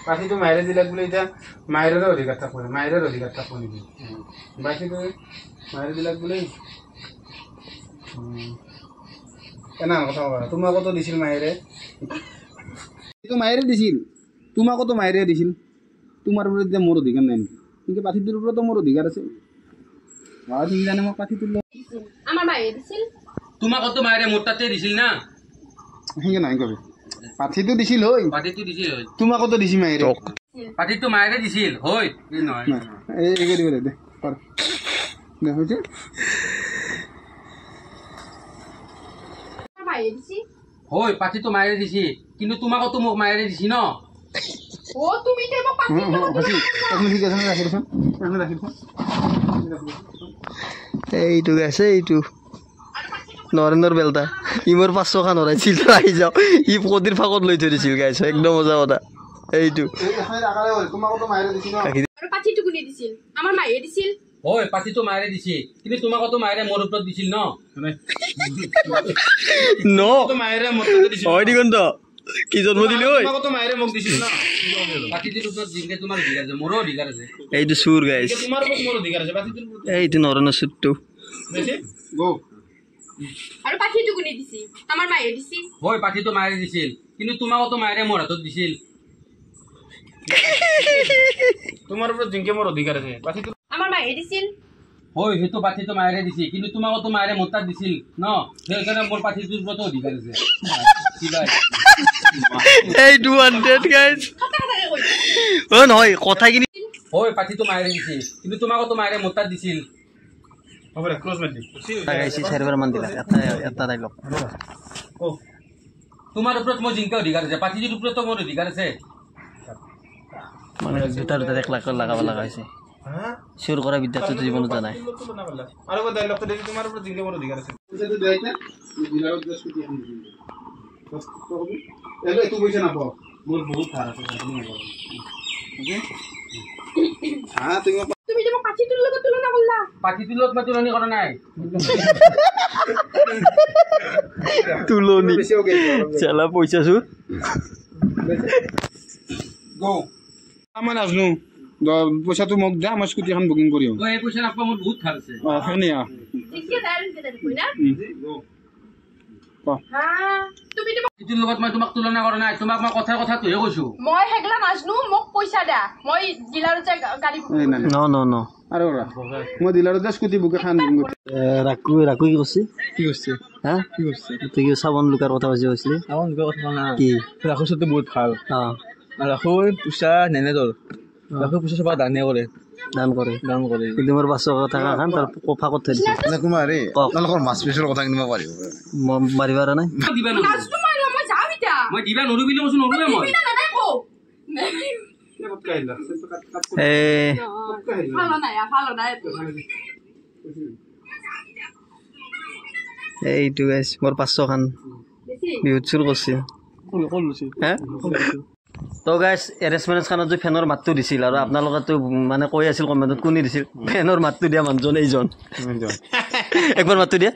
পাঠিটো মাইৰে দিলে বোলে এতিয়া মাইৰেৰে অধিকাৰ থাকব মাইৰেৰ অধিকাৰ থাকব নেকি বাকীটো মাইৰে দিলে বোলে কেনা কথা কবা তোমাকতো দিছিল মাইৰে এইটো মাইৰে দিছিল তোমাকতো মাইৰে দিছিল তোমাৰ ওপৰত এতিয়া মোৰ অধিকাৰ নাই নেকি কিন্তু পাঠিটোৰ ওপৰতো মোৰ অধিকাৰ আছে তুমি জানে মোক পাঠিটো আমাৰ মাইৰে দিছিল তোমাকতো মাইৰে মোৰ তাতে দিছিল না হেঙ্গে নাই কবি পাঠিটো দিছিল হই পাঠিটো দিছিল হই তোমাকতো দিছি মাইৰে পাঠিটো মাইৰে দিছিল হই নহয় এই গৰি বলে দে কৰ দে হইছে আমাৰ মাইৰে দিছি হই পাঠিটো মাইৰে দিছি কিন্তু তোমাকতো মোক মাইৰে দিছি ন ও তুমি তে মোক পাতি হইছে তুমি ঠিক আছে রাখি দিছ আমি রাখি দিছ এইটো গাইছে এইটো নৰেন্দ্ৰ বেলতা ইমৰ 500 খান হৰাইছিল আহি যাও ই পদিৰ ফাকত লৈ থৈ দিছিল গাইছে একদম মজা কথা এইটো এই এখন আগালে তোমাকতো মাইৰে দিছি ন আৰ পাতিটো কোনে দিছিল আমাৰ মাইৰে দিছিল হই পাঠিটো মাইৰে দিছি কিন্তু তোমাকতো মাইৰে মোৰ ওপৰত দিছিল ন নো তো মাইৰে মোৰ তাতে দিছিল হয় দিগন্ত কি জন্ম দিলি ঐ তোমাকতো মাইৰে মোক দিছিল ন পাঠিটোৰ ওপৰত জিংকে তোমাৰ অধিকাৰ আছে মোৰো অধিকাৰ আছে এইটো চুৰ গাইছ তোমাৰ ওপৰত মোৰ অধিকাৰ আছে পাঠিটোৰ ওপৰত এইটো নৰেন্দ্ৰ চুৰটো দেছে গো আৰ পাতিটো কোনে দিছি আমাৰ মাইৰে দিছি হই পাঠিটো মাইৰে দিছিল কিন্তু তোমাকতো মাইৰে মোৰ হাতত দিছিল তোমাৰ ওপৰত জিংকে মোৰ অধিকাৰ আছে পাঠিটো আমাৰ মাইৰে দিছিল হই হেতু পাঠিটো মাইৰে দিছি কিন্তু তোমাকতো মাইৰে মোৰ তাত দিছিল ন সেইকাৰণে মোৰ পাঠিটোৰ ওপৰত অধিকাৰ আছে এই 200 গাইছ কথা কথা কই ও নহয় কথা কিনি হই পাঠিটো মাইৰে দিছি কিন্তু তোমাকতো মাইৰে মোৰ তাত দিছিল হ'ব ক্লোজ মাৰ দি গাইছি চাৰবাৰ মান দিলা এটা ডাইলগ ও তোমাৰ ওপৰত মোৰ জিংকে অধিকাৰ আছে পাঠিটোৰ ওপৰতো মোৰ অধিকাৰ আছে মানে দুটা 1 লাখ লাগাব লাগা হৈছে হ্যাঁ চুৰ কৰা বিদ্যাটো জীৱনত জানাই আৰু ডাইলগটো দেখি তোমাৰ ওপৰত জিংকে মোৰ অধিকাৰ আছে সেইটো দেইতে দিলাও দছ কোটি আনি দিম বস কবি এলে তুই পয়সা না পাও মোর বহুত ধার আছে তুমি না ওকে হ্যাঁ তুমি যে মোক পাতিটোৰ লগত তুলনা কৰলা পাঠিটোৰ লগত মই তুলনি কৰা নাই তুলনি বেশি ওকে চালা পয়সা চুৰ গো আমাৰ আজনু পয়সা তো মোক দে আমাৰ স্কুটি এখন বুকিং কৰিও এই পইচা নাপা মোৰ বহুত ধাৰ আছে হনিয়া ঠিকই দাঁড়ান কই না গো হ্যাঁ তুমি যে পাঠিটোৰ লগত মই তোমাক তুলনা কৰা নাই তোমাক মই কথাটোহে কৈছো মই হেগলা মাজনু মোক পইচা দা মই ডিলাৰত যে গাড়ী এই না নো নো নো আরে ওরা মই দিলার দে স্কুটি বুকে খান রাকু রাকু কি করছিস কি করছে হ্যাঁ কি করছে তুই কি সাবান লুকার কথা বাজি হইছিলি আমার দুটো কথা না কি রাখো সাথে বহুত ভাল হ্যাঁ আর রাখো পয়সা নেনে তোর রাখো পয়সা সব দান করে দান করে কিন্তু মোর 500 কথা খান তার কোফা করতে দিছে না কুমারে আপোনালোকৰ মাছ পিছৰ কথা কিনিব পাৰিব মাৰিবাৰ নাই দিবা নৰু লাজটো মাৰিলা মই যাওঁ এতিয়া মই দিবা নৰু বুলি কৈছো নৰুৱে মই তুমি না নাই কো এ ভালো নাই এইটো গাইস মোর 500 খান বিহুত চুর করছে হ্যাঁ তো গাইস এৰেঞ্জমেন্ট খানত যে ফেনৰ মাতটো দিছিল আৰু আপোনালোকেতো মানে কৈ আছিল কমেন্টত কোনি দিছিল ফেনৰ মাতটো দিয়া মানুহজন এইজন একবাৰ মাতটো দিয়া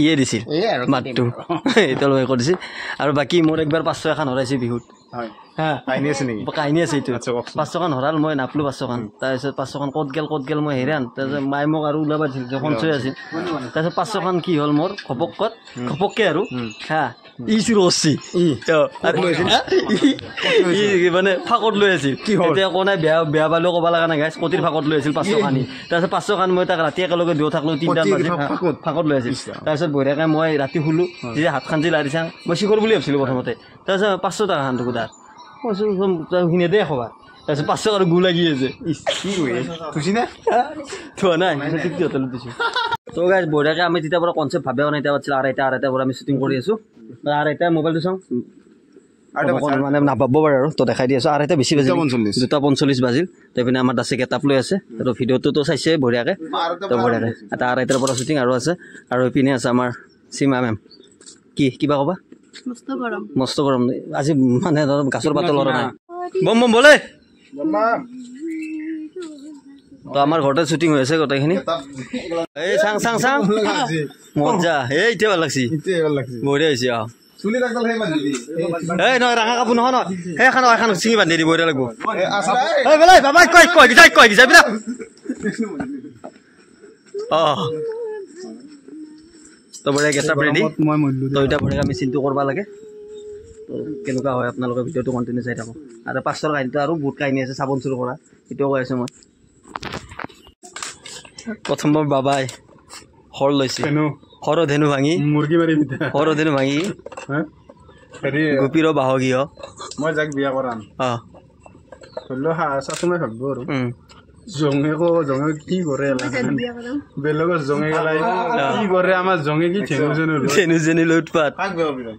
ইয়ে দিছিল মাতটো এটা লৈ কৰিছিল আৰু বাকি মোৰ একবাৰ 500 খান হৰাইছে বিহুত হয় হ্যাঁ কাহিনী আছে নেকি কাহিনী আছে এইটো 500 খান হৰাল মই নাপলো 500 খান তাৰপিছত 500 খান ক'ত গেল মই হেৰান তাৰপিছত মাই মোক আৰু ওলাবা দিছিল যখন চৈ আছিল তাৰপিছত 500 খান কি হ'ল মোৰ খপককে আৰু হা ইসি ৰছি মানে ফাকত লৈ আছিল এতিয়া কোনাই বেয়া পালেও ক'ব লগা নাই গাইছ কতিৰ ফাকত লৈ আছিল 500 খানি তাৰপিছত 500 খান মই তাক ৰাতি একেলগে দিও থাকলো 3টা বাজি ফাকত লৈ আছিল তাৰপিছত বঢ়িয়াকে মই ৰাতি শুলো যে হাত খান যে লাৰি চাং মই শিখৰ বুলি ভাবিছিলো প্ৰথমতে তাৰপিছত 500 টকা খান টুকুদাৰ মই শুনে দে খবা তাৰপিছত 500 আৰু গু লাগি আছে কি কৈ তুছি না থোৱা নাই ঠিক হোটেলত দিছো তো গাইছ বঢ়িয়াকে আমি তেতিয়া পৰা কনসেপ্ট ভাবে নাই এতিয়া আছিল আড়াইটা পৰা আমি শুটিং কৰি আছো আড়াইটা মোবাইলটো চাওঁ মানে নাপাব পাৰে আৰু তো দেখাই দি আছো আড়াইটা বেছি বাজিল 2:45 বাজিল তো এইপিনে আমাৰ দাসে গেটআপ লৈ আছে আৰু ভিডিঅ'টো চাইছে বঢ়িয়াকে তো বঢ়িয়াকে এটা আড়াইটাৰ পৰা শুটিং আৰু আছে আৰু এইপিনে আছে আমাৰ সীমা মেম কিবা ক'বা মস্ত গৰম আজি মানে গাছৰ পাতল লৰা নাই বম বলে তো আমাৰ ঘৰতে শ্বুটিং হৈ আছে গোটেইখিনি এই চাং চাং চাং মজা এই এতিয়া ভাল লাগছি বঢ়িয়া হৈছে এই নহয় ৰাঙা কাপোৰ নহয় ন এখন চিঙি বান্ধি দি বঢ়িয়া লাগব তো বঢ়িয়া গেটআপ ৰেডি তো এতিয়া বঢ়িয়া আমি চিনটো কৰিব লাগে তো কেনেকুৱা হয় আপোনালোকে ভিডিঅ'টো কণ্টিনিউ চাই থাকক আৰু 500 কাহিনীটো আৰু বহুত কাহিনী আছে চাবোন চুৰ কৰা সেইটোও কৈ আছোঁ মই প্ৰথমবাৰ বাবাই হৰ লৈছে ধেনু ভাঙি মুৰ্গী মাৰি ধেনু ভাঙি গোপীৰ বাহগীয় মই যাক বিয়া কৰাম ধৰিলেও চাচোনে ভাবিব আৰু জঙে কি কৰে বেলেগৰ জঙে গেলাই কি কৰে আমাৰ জঙে কি ধেনু জেনু লৈ উৎপাত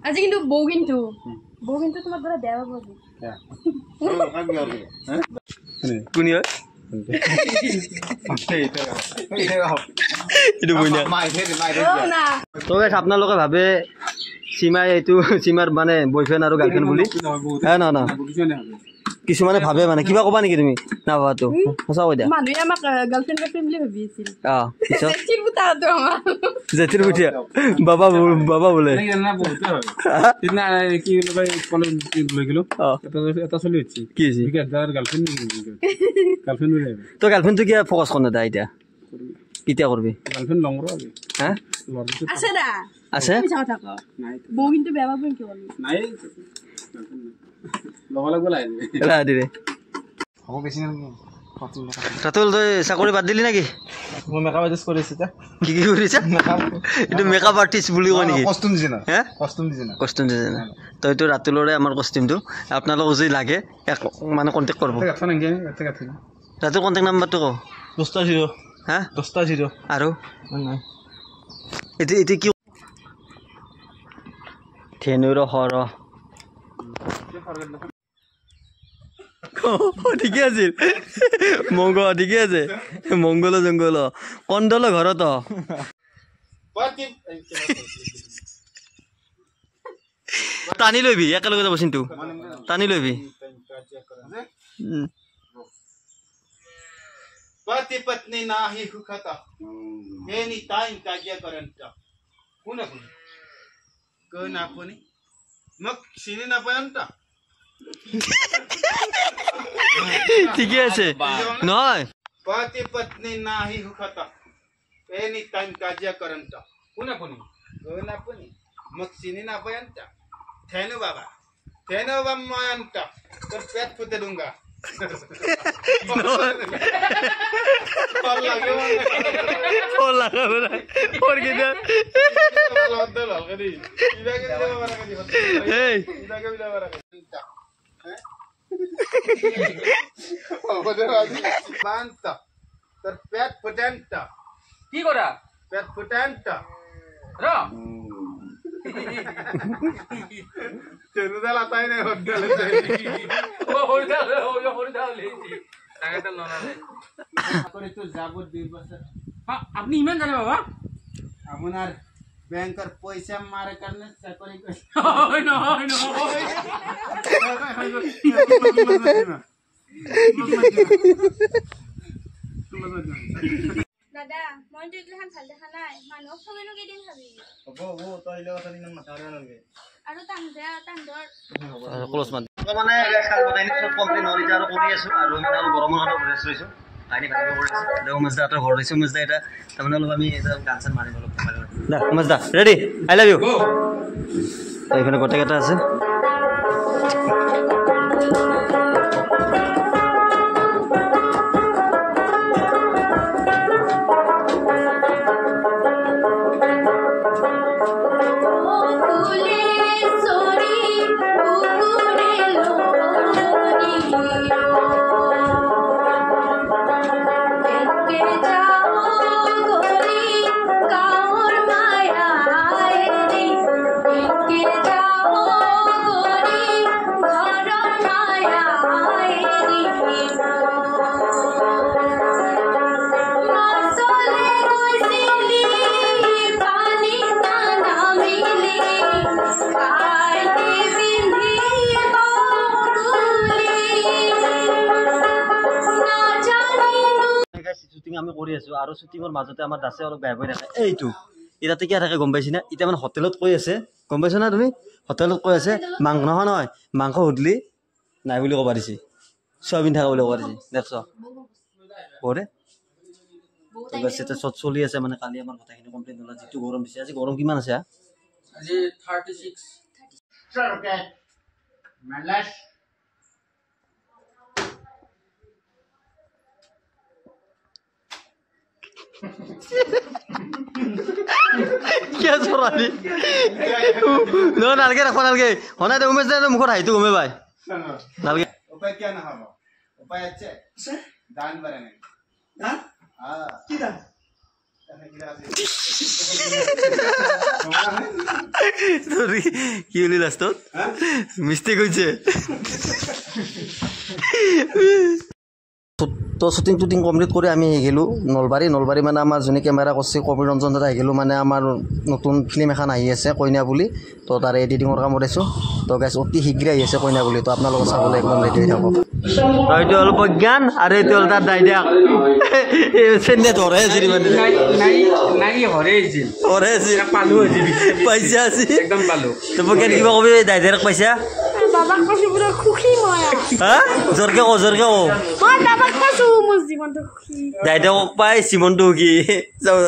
আজি কিন্তু বৌ কিন্তু তোমাক বৰা বেয়া পাব কোনি হয় আপোনালোকে ভাবে সীমাই এইটো সীমাৰ মানে বয়ফ্ৰেণ্ড আৰু গাৰ্লফ্ৰেণ্ড বুলি না কিছুমানে ভাবে মানে কিবা ক'বা নেকি তুমি নাভাবাতো সঁচা কৈ দিয়া মানুহে আমাক গাৰ্লফ্ৰেণ্ড বুলি ভাবি আছিল জেঠিৰ বুটিয়া বাবা বোলে তই গাৰ্লফ্ৰেণ্ডটো কিয় ফকাচ কৰা নাই এতিয়া কেতিয়া কৰবি আছে ৰাতুল তই চাকৰি বাদ দিলি নেকি মই মেকআপ আৰ্টিষ্ট কৰিছো কি কৰিছা এইটো মেকআপ আৰ্টিষ্ট বুলি কয় নেকি কষ্টিউম ডিজাইনাৰ তো এইটো ৰাতুলৰে আমাৰ কষ্টিউমটো আপোনালোকক যদি লাগে মানে কণ্টেক্ট কৰিব ৰাতুল কণ্টেক্ট নাম্বাৰটো কওঁ 10 হা 10 আৰু এইটো কি ধেনুৰ হৰ ঠিকে আছিল ঠিকে আছে মংগল জংগল কণ্ডল ঘৰত টানি লৈবি একেলগে যাব চিন্তু টানি লৈবি पति पत्नी नाही हुखता एनी टाइम काज्या करंता पुन्हा कोण आपणी मग सिने ना पयंता ঠিকে আছে নহয় पति पत्नी नाही हुखता एनी टाइम काज्या करंता पुन्हा कोण आपणी मग सिने ना पयंता थेनो बाबा मयंता तर पेट फुटे दूंगा পেট ফুটান্তা কি কৰা পেট ফুটান্তা ৰ তেনুদাল আতাই নাই হদ্দাল আপনি ইমান জানে বাবা আপনার ব্যাংকের পয়সা মারে কারণে চাকরি দাদা মই তো এগলাখান ভাল দেখা নাই মানুহক ঠগেনো কেইদিন খাবি আৰু ক্লোজ মানে খাল বনাই চব কমপ্লিট হ'ল এতিয়া আৰু কৰি আছো আৰু মানে গৰমৰ কাৰণে ৰেষ্ট লৈছো কাহিনী ভাবিব কৰি আছো উমেশ দা ঘৰ লৈছো উমেশ দা এটা তাৰমানে অলপ আমি এটা গান চান মাৰিম অলপ দা উমেশ দা ৰেডি আই লাভ ইউ এইখানে গোটেইকেইটা আছে আমি কৰি আছো আৰু শ্বুটিঙৰ মাজতে আমাৰ দাসে অলপ বেয়া হৈ থাকে এইটো ইয়াতে কিয় থাকে গম পাইছি না এতিয়া মানে হোটেলত কৈ আছে গম পাইছা না তুমি হোটেলত কৈ আছে মাংস নহয় মাংস সুধলি নাই বুলি ক'ব দিছে চয়াবিন থকা বুলি ক'ব দিছে দেখছ পৰে চট চলি আছে মানে কালি আমাৰ কথাখিনি কমপ্লেইন হ'ল যিটো গৰম দিছে আজি গৰম কিমান আছে আজি 36 কিয় চৰালি নহয় নালগে ৰাখো নালগে হনাই দে উমেশ দে মুখত হাঁহিটো গমে পাই নালগে উপায় কিয় নহ'ব উপায় আছে দান পাৰে নাই কি দান কি বুলি লাষ্টত মিষ্টেক হৈছে তো শ্বুটিং টুটিং কমপ্লিট কৰি আমি গ'লোঁ নলবাৰী মানে আমাৰ যোনে কেমেৰা কৰিছে কবিৰ ৰঞ্জন দাদা আহিলোঁ মানে আমাৰ নতুন ফিল্ম এখন আহি আছে কইনা বুলি তো তাৰে এডিটিঙৰ কামত আছোঁ তো গাইছ অতি শীঘ্ৰে আহি আছে কইনা বুলি তো আপোনালোকক চাবলৈ একদম ৰেডি হৈ থাকক এইটো হ'ল প্ৰজ্ঞান আৰু এইটো হ'ল তাৰ দাইদাক চেন্নে ধৰে আছিল মানে পাইছা আছিল একদম পালো তো প্ৰজ্ঞান কিবা কবি দাইদাক পাইছা বাবাক কৈছো পুৰা সুখী মই হা জোৰকে ক মই বাবাক কৈছো মোৰ জীৱনটো সুখী দাইদাক পাই চিমনটো কি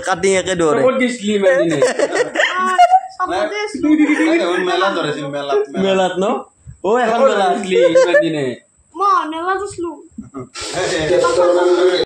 কাটিং একে ধৰে মেলাত ন এখন মেলা দিনে মই নেলা গৈছিলো